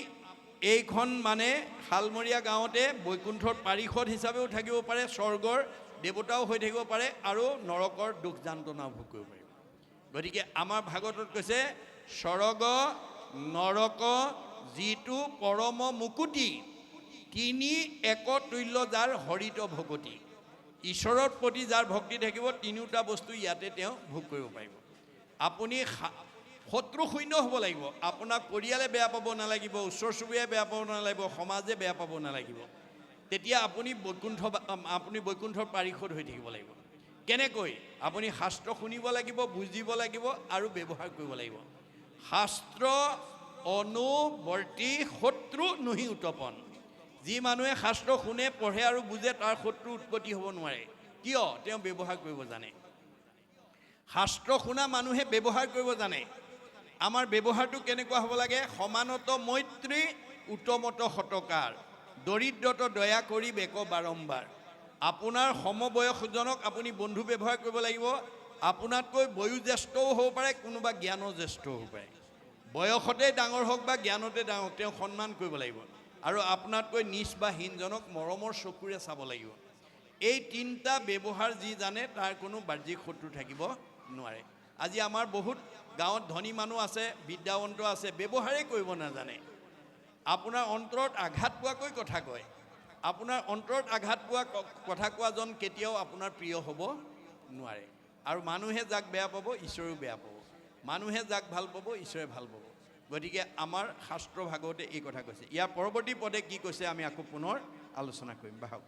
এইখন মানে শালমৰীয়া গাঁৱতে বৈকুণ্ঠৰ পাৰিষদ হিচাপেও থাকিব পাৰে, স্বৰ্গৰ দেৱতাও হৈ থাকিব পাৰে, আৰু নৰকৰ দুখ যান্তনাও ভোগ কৰিব পাৰিব। গতিকে আমাৰ ভাগৱতত কৈছে, স্বৰ্গ নৰক যিটো পৰম মুকুতি, তিনি একতুল্য যাৰ হৰিত ভকতি। ঈশ্বৰৰ প্ৰতি যাৰ ভক্তি থাকিব তিনিওটা বস্তু ইয়াতে তেওঁ ভোগ কৰিব পাৰিব। আপুনি শত্ৰু শূন্য হ'ব লাগিব। আপোনাক পৰিয়ালে বেয়া পাব নালাগিব, ওচৰ চুবুৰীয়াই বেয়া পাব নালাগিব, সমাজে বেয়া পাব নালাগিব। তেতিয়া আপুনি বৈকুণ্ঠৰ পাৰিষদ হৈ থাকিব লাগিব। কেনেকৈ? আপুনি শাস্ত্ৰ শুনিব লাগিব, বুজিব লাগিব আৰু ব্যৱহাৰ কৰিব লাগিব। শাস্ত্ৰ অনুবৰ্তী শত্ৰু নহি উত্তপন। যি মানুহে শাস্ত্ৰ শুনে, পঢ়ে আৰু বুজে তাৰ শত্ৰু উৎপত্তি হ'ব নোৱাৰে। কিয়? তেওঁ ব্যৱহাৰ কৰিব জানে। শাস্ত্ৰ শুনা মানুহে ব্যৱহাৰ কৰিব জানে। আমাৰ ব্যৱহাৰটো কেনেকুৱা হ'ব লাগে? সমানত মৈত্ৰী, উত্তমত সতকাৰ, দৰিদ্ৰত দয়া কৰি বেক বাৰম্বাৰ। আপোনাৰ সমবয়সজনক আপুনি বন্ধু ব্যৱহাৰ কৰিব লাগিব। আপোনাতকৈ বয়োজ্যেষ্ঠও হ'ব পাৰে, কোনোবা জ্ঞানজ্যেষ্ঠও হ'ব পাৰে। বয়সতে ডাঙৰ হওক বা জ্ঞানতে ডাঙৰ হওক, তেওঁ সন্মান কৰিব লাগিব। আৰু আপোনাতকৈ নিচ বা হীনজনক মৰমৰ চকুৰে চাব লাগিব। এই তিনিটা ব্যৱহাৰ যি জানে তাৰ কোনো বাহ্যিক শত্ৰু থাকিব নোৱাৰে। আজি আমাৰ বহুত গাঁৱত ধনী মানুহ আছে, বিদ্যাৱন্ত আছে, ব্যৱহাৰেই কৰিব নাজানে। আপোনাৰ অন্তৰত আঘাত পোৱাকৈ কথা কয়। আপোনাৰ অন্তৰত আঘাত পোৱা কথা কোৱাজন কেতিয়াও আপোনাৰ প্ৰিয় হ'ব নোৱাৰে। আৰু মানুহে যাক বেয়া পাব ঈশ্বৰেও বেয়া পাব, মানুহে যাক ভাল পাব ঈশ্বৰে ভাল পাব। গতিকে আমাৰ শাস্ত্ৰ ভাগৱতে এই কথা কৈছে। ইয়াৰ পৰৱৰ্তী পদে কি কৈছে আমি আকৌ পুনৰ আলোচনা কৰিম। বাহক।